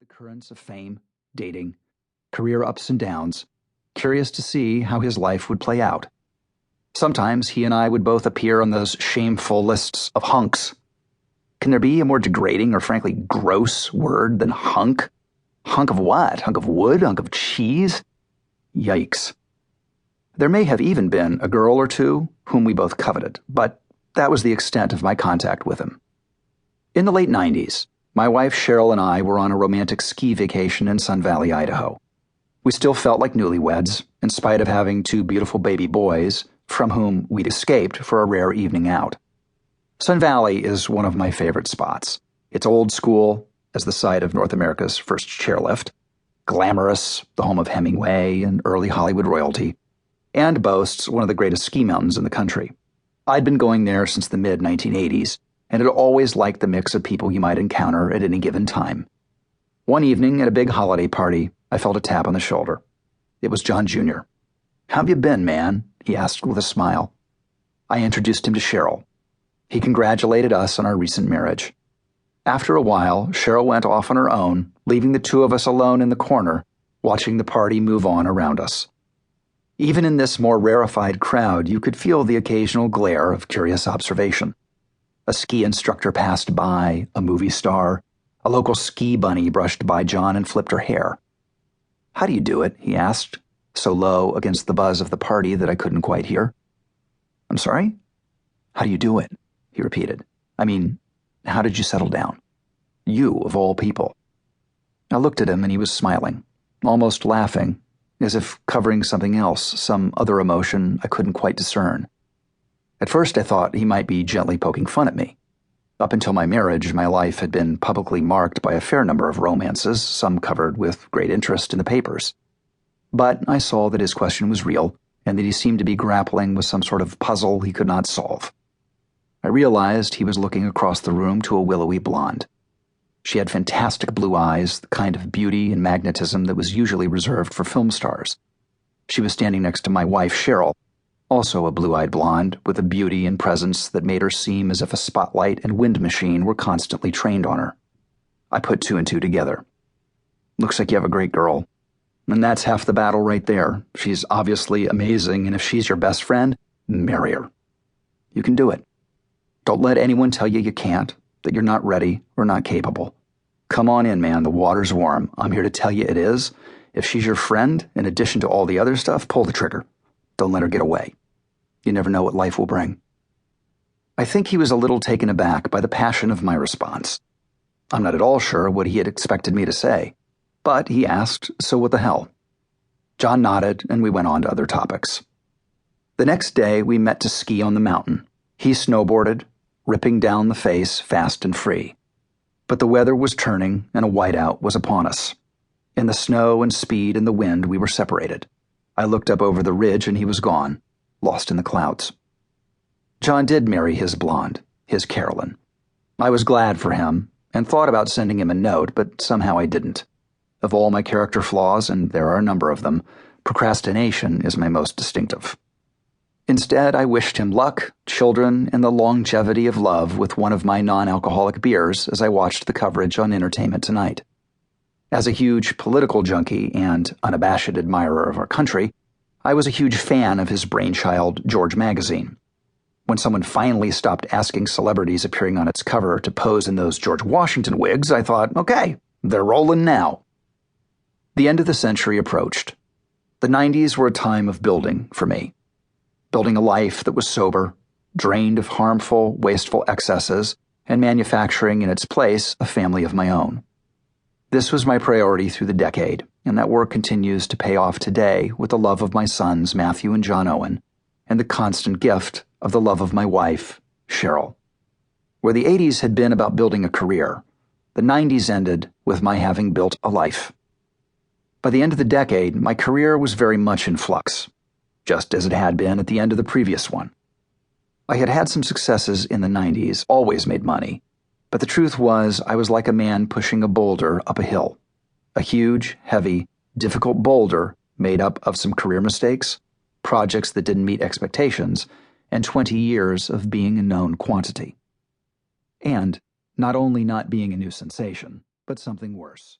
undercurrents of fame, dating, career ups and downs, curious to see how his life would play out. Sometimes he and I would both appear on those shameful lists of hunks. Can there be a more degrading or frankly gross word than hunk? Hunk of what? Hunk of wood? Hunk of cheese? Yikes. There may have even been a girl or two whom we both coveted, but that was the extent of my contact with him. In the late 90s, my wife Cheryl and I were on a romantic ski vacation in Sun Valley, Idaho. We still felt like newlyweds, in spite of having two beautiful baby boys from whom we'd escaped for a rare evening out. Sun Valley is one of my favorite spots. It's old school, as the site of North America's first chairlift, glamorous, the home of Hemingway and early Hollywood royalty, and boasts one of the greatest ski mountains in the country. I'd been going there since the mid-1980s, and had always liked the mix of people you might encounter at any given time. One evening at a big holiday party, I felt a tap on the shoulder. It was John Jr. "How've you been, man?" he asked with a smile. I introduced him to Cheryl. He congratulated us on our recent marriage. After a while, Cheryl went off on her own, leaving the two of us alone in the corner, watching the party move on around us. Even in this more rarefied crowd, you could feel the occasional glare of curious observation. A ski instructor passed by, a movie star. A local ski bunny brushed by John and flipped her hair. "How do you do it?" he asked, so low against the buzz of the party that I couldn't quite hear. "I'm sorry? How do you do it?" he repeated. "I mean, how did you settle down? You, of all people." I looked at him and he was smiling, almost laughing, as if covering something else, some other emotion I couldn't quite discern. At first I thought he might be gently poking fun at me. Up until my marriage, my life had been publicly marked by a fair number of romances, some covered with great interest in the papers. But I saw that his question was real, and that he seemed to be grappling with some sort of puzzle he could not solve. I realized he was looking across the room to a willowy blonde. She had fantastic blue eyes, the kind of beauty and magnetism that was usually reserved for film stars. She was standing next to my wife, Cheryl, also a blue-eyed blonde with a beauty and presence that made her seem as if a spotlight and wind machine were constantly trained on her. I put two and two together. "Looks like you have a great girl. And that's half the battle right there. She's obviously amazing, and if she's your best friend, marry her. You can do it. Don't let anyone tell you can't, that you're not ready or not capable. Come on in, man. The water's warm. I'm here to tell you it is. If she's your friend, in addition to all the other stuff, pull the trigger. Don't let her get away. You never know what life will bring." I think he was a little taken aback by the passion of my response. I'm not at all sure what he had expected me to say, but he asked, so what the hell? John nodded, and we went on to other topics. The next day, we met to ski on the mountain. He snowboarded, ripping down the face fast and free. But the weather was turning, and a whiteout was upon us. In the snow and speed and the wind, we were separated. I looked up over the ridge, and he was gone, lost in the clouds. John did marry his blonde, his Carolyn. I was glad for him, and thought about sending him a note, but somehow I didn't. Of all my character flaws, and there are a number of them, procrastination is my most distinctive. Instead, I wished him luck, children, and the longevity of love with one of my non-alcoholic beers as I watched the coverage on Entertainment Tonight. As a huge political junkie and unabashed admirer of our country, I was a huge fan of his brainchild, George Magazine. When someone finally stopped asking celebrities appearing on its cover to pose in those George Washington wigs, I thought, okay, they're rolling now. The end of the century approached. The 90s were a time of building for me. Building a life that was sober, drained of harmful, wasteful excesses, and manufacturing in its place a family of my own. This was my priority through the decade, and that work continues to pay off today with the love of my sons, Matthew and John Owen, and the constant gift of the love of my wife, Cheryl. Where the 80s had been about building a career, the 90s ended with my having built a life. By the end of the decade, my career was very much in flux, just as it had been at the end of the previous one. I had had some successes in the 90s, always made money, but the truth was I was like a man pushing a boulder up a hill. A huge, heavy, difficult boulder made up of some career mistakes, projects that didn't meet expectations, and 20 years of being a known quantity. And not only not being a new sensation, but something worse.